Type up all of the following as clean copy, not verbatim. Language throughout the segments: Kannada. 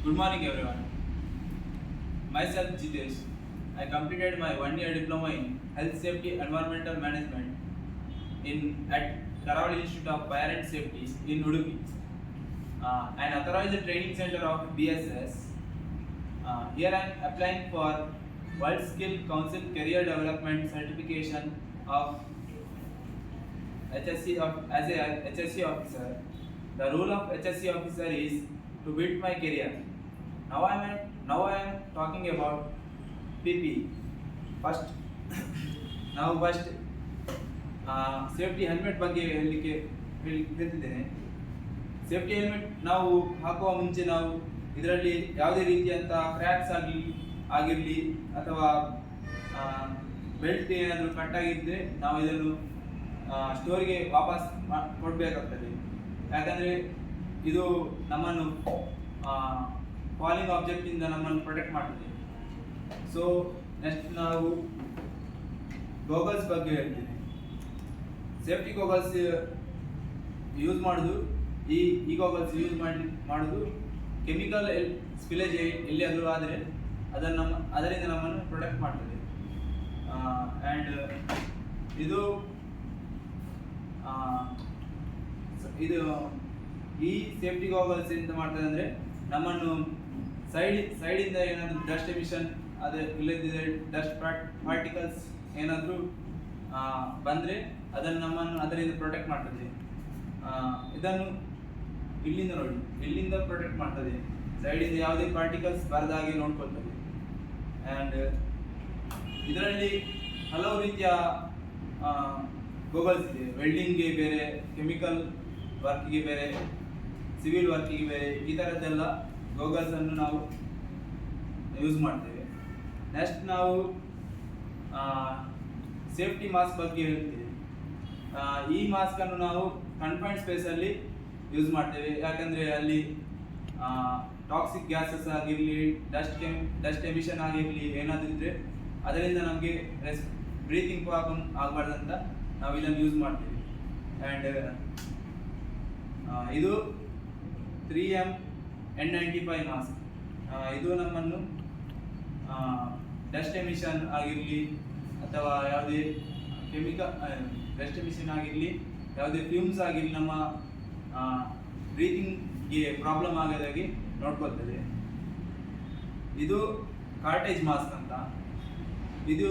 Good morning, everyone. Myself Jitesh. I completed my one-year diploma in Health Safety Environmental Management in at Karavali Institute of Fire and Safety in Udupi, an authorized training center of BSS. Here I am applying for World Skill Council Career Development Certification of HSC as a HSC officer. The role of HSC officer is to build my career. Now I am talking about PP. First, first safety helmet ಬಗ್ಗೆ ಹೇಳ್ತಿದ್ದೇನೆ. ಸೇಫ್ಟಿ ಹೆಲ್ಮೆಟ್ ನಾವು ಹಾಕುವ ಮುಂಚೆ ನಾವು ಇದರಲ್ಲಿ ಯಾವುದೇ ರೀತಿಯಂಥ ಕ್ರ್ಯಾಕ್ಸ್ ಆಗಿರಲಿ ಅಥವಾ ಬೆಲ್ಟ್ ಏನಾದರೂ ಕಟ್ಟಾಗಿದ್ದರೆ ನಾವು ಇದನ್ನು ಸ್ಟೋರಿಗೆ ವಾಪಸ್ ಕೊಡಬೇಕಾಗ್ತದೆ. ಯಾಕಂದರೆ ಇದು ನಮ್ಮನ್ನು ಫಾಲಿಂಗ್ ಆಬ್ಜೆಕ್ಟಿಂದ ನಮ್ಮನ್ನು ಪ್ರೊಟೆಕ್ಟ್ ಮಾಡ್ತದೆ. ಸೊ ನೆಕ್ಸ್ಟ್ ನಾವು ಗೋಗಲ್ಸ್ ಬಗ್ಗೆ ಹೇಳ್ತೀನಿ. ಸೇಫ್ಟಿ ಗೋಗಲ್ಸ್ ಯೂಸ್ ಮಾಡೋದು ಈ ಗೋಗಲ್ಸ್ ಯೂಸ್ ಮಾಡೋದು ಕೆಮಿಕಲ್ ಸ್ಪಿಲೇಜ್ ಎಲ್ಲಿಯಾದರೂ ಆದರೆ ಅದರಿಂದ ನಮ್ಮನ್ನು ಪ್ರೊಟೆಕ್ಟ್ ಮಾಡ್ತದೆ. ಆ್ಯಂಡ್ ಇದು ಈ ಸೇಫ್ಟಿ ಗೋಗಲ್ಸ್ ಎಂತ ಮಾಡ್ತದೆ ಅಂದರೆ ನಮ್ಮನ್ನು ಸೈಡಿಂದ ಏನಾದರೂ ಡಸ್ಟ್ ಎಮಿಷನ್ ಇಲ್ಲದಿದ್ದರೆ ಡಸ್ಟ್ ಪಾರ್ಟಿಕಲ್ಸ್ ಏನಾದರೂ ಬಂದರೆ ನಮ್ಮನ್ನು ಅದರಿಂದ ಪ್ರೊಟೆಕ್ಟ್ ಮಾಡ್ತದೆ. ಇದನ್ನು ಇಲ್ಲಿಂದ ಪ್ರೊಟೆಕ್ಟ್ ಮಾಡ್ತದೆ. ಸೈಡಿಂದ ಯಾವುದೇ ಪಾರ್ಟಿಕಲ್ಸ್ ಬರದಾಗೆ ನೋಡ್ಕೊಳ್ತದೆ. ಆ್ಯಂಡ್ ಇದರಲ್ಲಿ ಹಲವು ರೀತಿಯ ಗೋಗಲ್ಸ್ ಇದೆ. ವೆಲ್ಡಿಂಗ್ಗೆ ಬೇರೆ, ಕೆಮಿಕಲ್ ವರ್ಕಿಗೆ ಬೇರೆ, ಸಿವಿಲ್ ವರ್ಕಿಗೆ ಬೇರೆ, ಈ ಥರದ್ದೆಲ್ಲ ಗೋಗಲ್ಸನ್ನು ನಾವು ಯೂಸ್ ಮಾಡ್ತೇವೆ. ನೆಕ್ಸ್ಟ್ ನಾವು ಸೇಫ್ಟಿ ಮಾಸ್ಕ್ ಬಗ್ಗೆ ಹೇಳ್ತೀವಿ. ಈ ಮಾಸ್ಕನ್ನು ನಾವು ಕನ್ಫೈನ್ಡ್ ಸ್ಪೇಸಲ್ಲಿ ಯೂಸ್ ಮಾಡ್ತೇವೆ. ಯಾಕಂದರೆ ಅಲ್ಲಿ ಟಾಕ್ಸಿಕ್ ಗ್ಯಾಸಸ್ ಆಗಿರಲಿ, ಡಸ್ಟ್ ಎಮಿಷನ್ ಆಗಿರಲಿ ಏನಾದರೂ ಇದ್ದರೆ ಅದರಿಂದ ನಮಗೆ ಬ್ರೀತಿಂಗ್ ಪ್ರಾಬ್ಲಮ್ ಆಗಬಾರ್ದಂತ ನಾವು ಇದನ್ನು ಯೂಸ್ ಮಾಡ್ತೀವಿ. ಆ್ಯಂಡ್ ಇದು 3M N95 ಮಾಸ್ಕ್. ಇದು ನಮ್ಮನ್ನು ಡಸ್ಟ್ ಎಮಿಷನ್ ಆಗಿರಲಿ ಅಥವಾ ಯಾವುದೇ ಡಸ್ಟ್ ಎಮಿಷನ್ ಆಗಿರಲಿ, ಯಾವುದೇ ಫ್ಯೂಮ್ಸ್ ಆಗಿರಲಿ ನಮ್ಮ ಬ್ರೀತಿಂಗ್ಗೆ ಪ್ರಾಬ್ಲಮ್ ಆಗದಾಗೆ ನೋಡ್ಕೊಳ್ತದೆ. ಇದು ಕಾರ್ಟೇಜ್ ಮಾಸ್ಕ್ ಅಂತ. ಇದು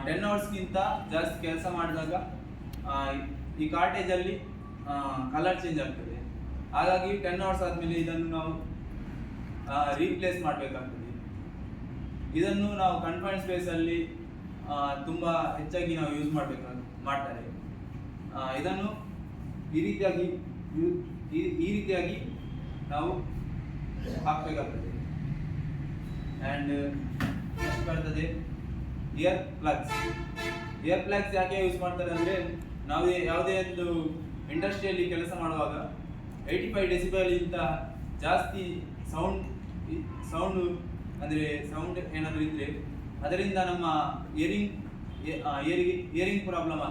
10 ಅವರ್ಸ್ಗಿಂತ ಜಾಸ್ತಿ ಕೆಲಸ ಮಾಡಿದಾಗ ಈ ಕಾರ್ಟೇಜಲ್ಲಿ ಕಲರ್ ಚೇಂಜ್ ಆಗ್ತದೆ. ಹಾಗಾಗಿ 10 ಅವರ್ಸ್ ಆದಮೇಲೆ ಇದನ್ನು ನಾವು ರೀಪ್ಲೇಸ್ ಮಾಡಬೇಕಾಗ್ತದೆ. ಇದನ್ನು ನಾವು ಕನ್ಫೈನ್ಡ್ ಸ್ಪೇಸಲ್ಲಿ ತುಂಬ ಹೆಚ್ಚಾಗಿ ನಾವು ಯೂಸ್ ಮಾಡ್ತಾರೆ. ಇದನ್ನು ಈ ರೀತಿಯಾಗಿ ನಾವು ಹಾಕಬೇಕಾಗ್ತದೆ. ಆ್ಯಂಡ್ ನೆಕ್ಸ್ಟ್ ಬರ್ತದೆ ಇಯರ್ ಪ್ಲಗ್ಸ್. ಯಾಕೆ ಯೂಸ್ ಮಾಡ್ತಾರೆ ಅಂದರೆ ನಾವು ಯಾವುದೇ ಒಂದು ಇಂಡಸ್ಟ್ರಿಯಲ್ಲಿ ಕೆಲಸ ಮಾಡುವಾಗ 85 ಡೆಸಿಬಲ್ಗಿಂತ ಜಾಸ್ತಿ ಸೌಂಡು ಏನಾದರೂ ಇದ್ದರೆ ಅದರಿಂದ ನಮ್ಮ ಇಯರಿಂಗ್ ಪ್ರಾಬ್ಲಮ್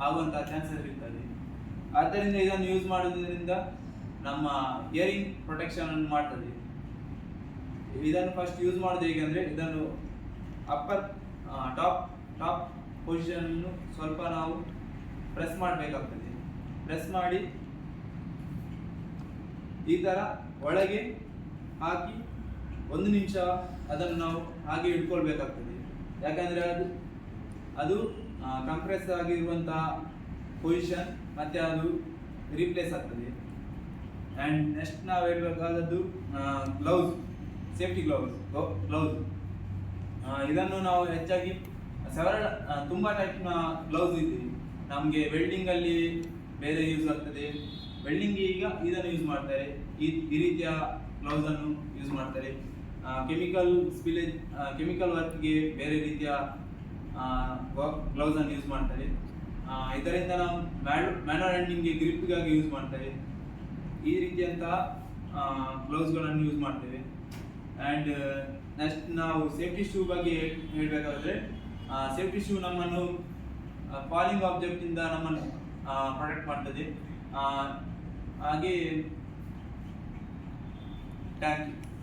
ಆಗುವಂಥ ಚಾನ್ಸಸ್ ಇರ್ತದೆ. ಆದ್ದರಿಂದ ಇದನ್ನು ಯೂಸ್ ಮಾಡೋದ್ರಿಂದ ನಮ್ಮ ಇಯರಿಂಗ್ ಪ್ರೊಟೆಕ್ಷನ್ ಅನ್ನು ಮಾಡ್ತದೆ. ಇದನ್ನು ಫಸ್ಟ್ ಯೂಸ್ ಮಾಡೋದು ಹೇಗೆಂದರೆ ಇದನ್ನು ಟಾಪ್ ಪೊಸಿಷನನ್ನು ಸ್ವಲ್ಪ ನಾವು ಪ್ರೆಸ್ ಮಾಡಬೇಕಾಗ್ತದೆ. ಪ್ರೆಸ್ ಮಾಡಿ ಈ ಥರ ಒಳಗೆ ಹಾಕಿ 1 ನಿಮಿಷ ಅದನ್ನು ನಾವು ಹಾಗೆ ಇಟ್ಕೊಳ್ಬೇಕಾಗ್ತದೆ. ಯಾಕಂದರೆ ಅದು ಕಂಪ್ರೆಸ್ ಆಗಿರುವಂತಹ ಪೊಸಿಷನ್ ಮತ್ತು ಅದು ರೀಪ್ಲೇಸ್ ಆಗ್ತದೆ. ಆ್ಯಂಡ್ ನೆಕ್ಸ್ಟ್ ನಾವು ಹೇಳಬೇಕಾದದ್ದು ಗ್ಲೌಸ್, ಸೇಫ್ಟಿ ಗ್ಲೌಸ್. ಇದನ್ನು ನಾವು ಹೆಚ್ಚಾಗಿ ತುಂಬ ಟೈಪ್ನ ಗ್ಲೌಸ್ ಇದ್ದೀವಿ. ನಮಗೆ ವೆಲ್ಡಿಂಗಲ್ಲಿ ಬೇರೆ ಯೂಸ್ ಆಗ್ತದೆ. ವೆಲ್ಡಿಂಗ್ ಈಗ ಇದನ್ನು ಯೂಸ್ ಮಾಡ್ತಾರೆ. ಈ ರೀತಿಯ ಗ್ಲೌಸನ್ನು ಯೂಸ್ ಮಾಡ್ತಾರೆ. ಕೆಮಿಕಲ್ ವರ್ಕ್ಗೆ ಬೇರೆ ರೀತಿಯ ಗ್ಲೌಸನ್ನು ಯೂಸ್ ಮಾಡ್ತಾರೆ. ಇದರಿಂದ ನಾವು ಮ್ಯಾನುವಲ್ ಹ್ಯಾಂಡ್ಲಿಂಗ್ಗೆ ಗ್ರಿಪ್ಗಾಗಿ ಯೂಸ್ ಮಾಡ್ತಾರೆ. ಈ ರೀತಿಯಂತಹ ಗ್ಲೌಸ್ಗಳನ್ನು ಯೂಸ್ ಮಾಡ್ತೇವೆ. ಆ್ಯಂಡ್ ನೆಕ್ಸ್ಟ್ ನಾವು ಸೇಫ್ಟಿ ಶೂ ಬಗ್ಗೆ ಹೇಳಬೇಕಾದ್ರೆ ಸೇಫ್ಟಿ ಶೂ ನಮ್ಮನ್ನು ಫಾಲಿಂಗ್ ಆಬ್ಜೆಕ್ಟಿಂದ ನಮ್ಮನ್ನು ಪ್ರೊಟೆಕ್ಟ್ ಮಾಡ್ತದೆ. ಹಾಗೆ Thank you.